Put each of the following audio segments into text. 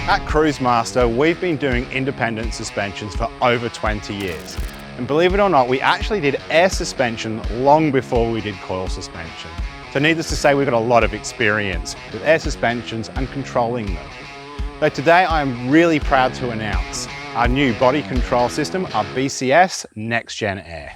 At Cruisemaster, we've been doing independent suspensions for over 20 years. And believe it or not, we actually did air suspension long before we did coil suspension. So needless to say, we've got a lot of experience with air suspensions and controlling them. So today I'm really proud to announce our new body control system, our BCS Next Gen Air.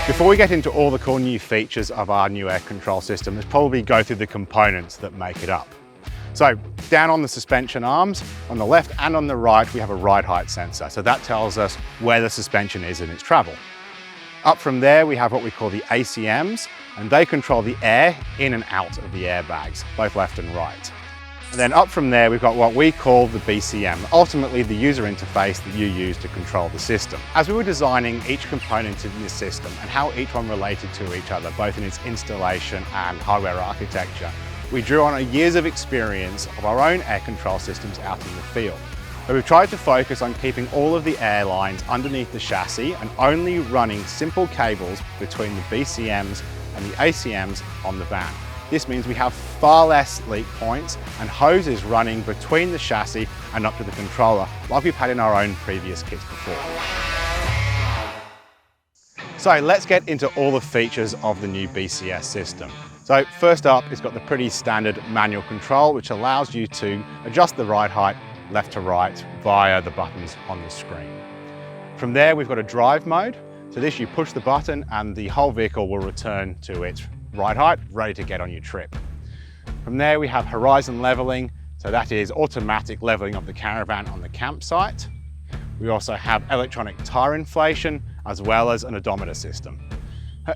Before we get into all the cool new features of our new air control system, let's probably go through the components that make it up. So down on the suspension arms, on the left and on the right, we have a ride height sensor. So that tells us where the suspension is in its travel. Up from there, we have what we call the ACMs, and they control the air in and out of the airbags, both left and right. And then up from there, we've got what we call the BCM, ultimately the user interface that you use to control the system. As we were designing each component in the system and how each one related to each other, both in its installation and hardware architecture, we drew on years of experience of our own air control systems out in the field. So we've tried to focus on keeping all of the air lines underneath the chassis and only running simple cables between the BCMs and the ACMs on the van. This means we have far less leak points and hoses running between the chassis and up to the controller, like we've had in our own previous kits before. So let's get into all the features of the new BCS system. So first up, it's got the pretty standard manual control, which allows you to adjust the ride height left to right via the buttons on the screen. From there, we've got a drive mode. So this, you push the button and the whole vehicle will return to its ride height, ready to get on your trip. From there, we have horizon leveling. So that is automatic leveling of the caravan on the campsite. We also have electronic tire inflation, as well as an odometer system.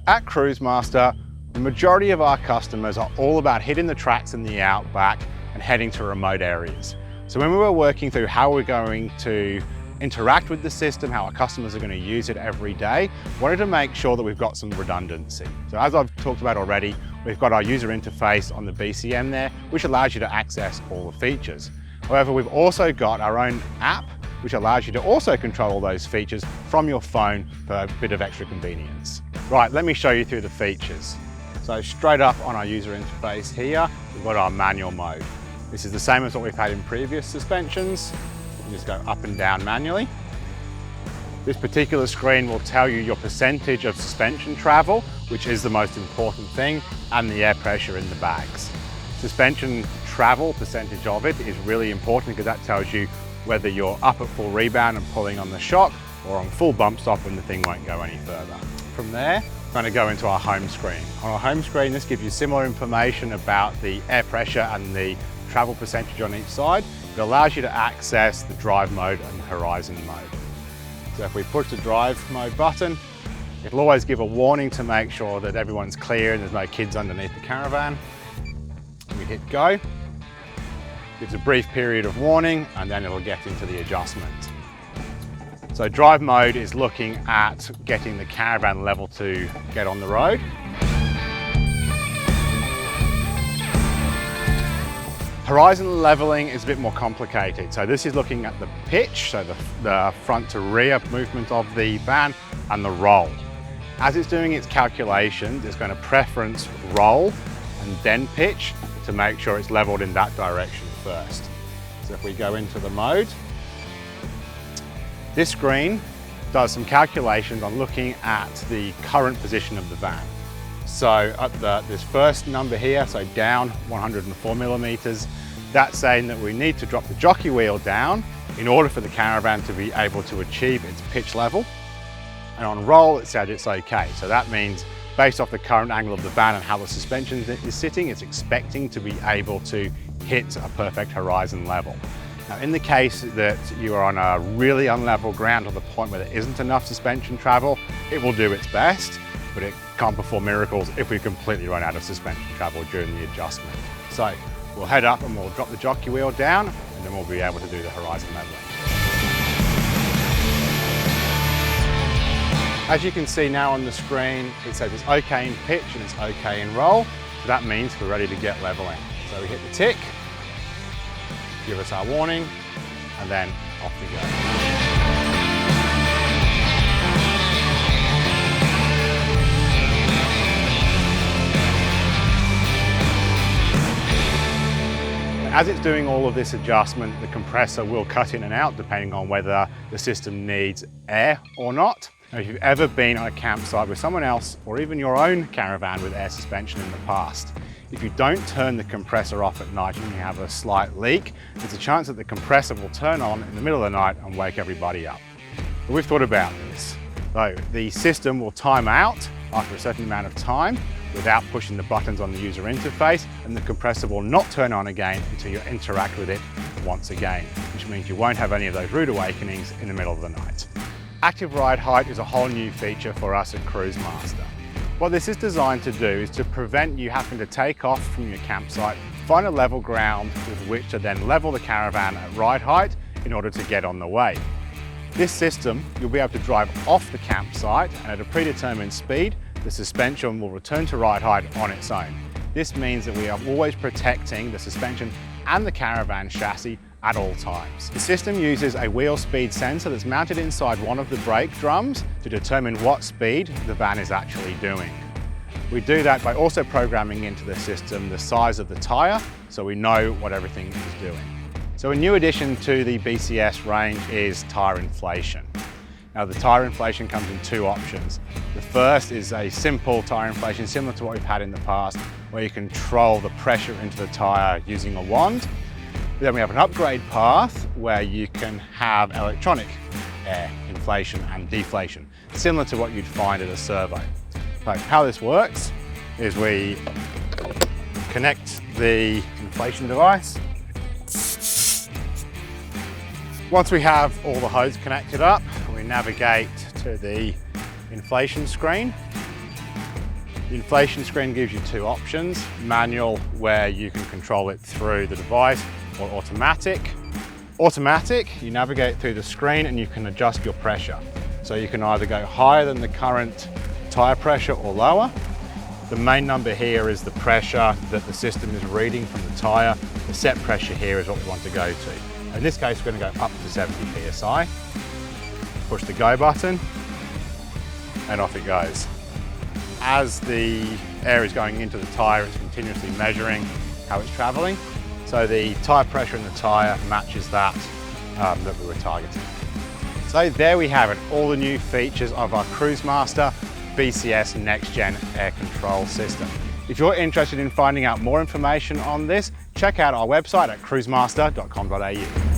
At Cruisemaster, the majority of our customers are all about hitting the tracks in the outback and heading to remote areas. So when we were working through how we're going to interact with the system, how our customers are going to use it every day, wanted to make sure that we've got some redundancy. So as I've talked about already, we've got our user interface on the BCM there, which allows you to access all the features. However, we've also got our own app, which allows you to also control all those features from your phone for a bit of extra convenience. Right, let me show you through the features. So straight up on our user interface here, we've got our manual mode. This is the same as what we've had in previous suspensions. You just go up and down manually. This particular screen will tell you your percentage of suspension travel, which is the most important thing, and the air pressure in the bags. Suspension travel, percentage of it, is really important because that tells you whether you're up at full rebound and pulling on the shock or on full bump stop and the thing won't go any further. From there, I'm going to go into our home screen. On our home screen, this gives you similar information about the air pressure and the travel percentage on each side. It allows you to access the drive mode and the horizon mode. So if we push the drive mode button, it'll always give a warning to make sure that everyone's clear and there's no kids underneath the caravan. We hit go, gives a brief period of warning, and then it'll get into the adjustment. So drive mode is looking at getting the caravan level to get on the road. Horizon leveling is a bit more complicated. So this is looking at the pitch, so the front to rear movement of the van, and the roll. As it's doing its calculations, it's going to preference roll and then pitch to make sure it's leveled in that direction first. So if we go into the mode, this screen does some calculations on looking at the current position of the van. So at this first number here, so down 104 millimeters, that's saying that we need to drop the jockey wheel down in order for the caravan to be able to achieve its pitch level. And on roll, it said it's okay. So that means based off the current angle of the van and how the suspension is sitting, it's expecting to be able to hit a perfect horizon level. Now, in the case that you are on a really unlevel ground to the point where there isn't enough suspension travel, it will do its best, but it can't perform miracles if we completely run out of suspension travel during the adjustment. So we'll head up and we'll drop the jockey wheel down, and then we'll be able to do the horizon leveling. As you can see now on the screen, it says it's okay in pitch and it's okay in roll. So that means we're ready to get leveling. So we hit the tick, give us our warning, and then off we go. As it's doing all of this adjustment, the compressor will cut in and out depending on whether the system needs air or not. Now, if you've ever been on a campsite with someone else or even your own caravan with air suspension in the past, if you don't turn the compressor off at night and you have a slight leak, there's a chance that the compressor will turn on in the middle of the night and wake everybody up. But we've thought about this. So the system will time out after a certain amount of time without pushing the buttons on the user interface, and the compressor will not turn on again until you interact with it once again, which means you won't have any of those rude awakenings in the middle of the night. Active ride height is a whole new feature for us at Cruisemaster. What this is designed to do is to prevent you having to take off from your campsite, find a level ground with which to then level the caravan at ride height in order to get on the way. This system, you'll be able to drive off the campsite and at a predetermined speed, the suspension will return to ride height on its own. This means that we are always protecting the suspension and the caravan chassis at all times. The system uses a wheel speed sensor that's mounted inside one of the brake drums to determine what speed the van is actually doing. We do that by also programming into the system the size of the tyre so we know what everything is doing. So a new addition to the BCS range is tyre inflation. Now the tyre inflation comes in two options. The first is a simple tyre inflation similar to what we've had in the past, where you control the pressure into the tyre using a wand. Then we have an upgrade path where you can have electronic air inflation and deflation, similar to what you'd find at a servo. So how this works is we connect the inflation device. Once we have all the hoses connected up, we navigate to the inflation screen. The inflation screen gives you two options: manual, where you can control it through the device, or automatic. Automatic, you navigate through the screen and you can adjust your pressure. So you can either go higher than the current tyre pressure or lower. The main number here is the pressure that the system is reading from the tyre. The set pressure here is what we want to go to. In this case, we're going to go up to 70 psi. Push the go button and off it goes. As the air is going into the tyre, it's continuously measuring how it's travelling. So the tyre pressure in the tyre matches that that we were targeting. So there we have it, all the new features of our Cruisemaster BCS Next Gen Air Control System. If you're interested in finding out more information on this, check out our website at cruisemaster.com.au.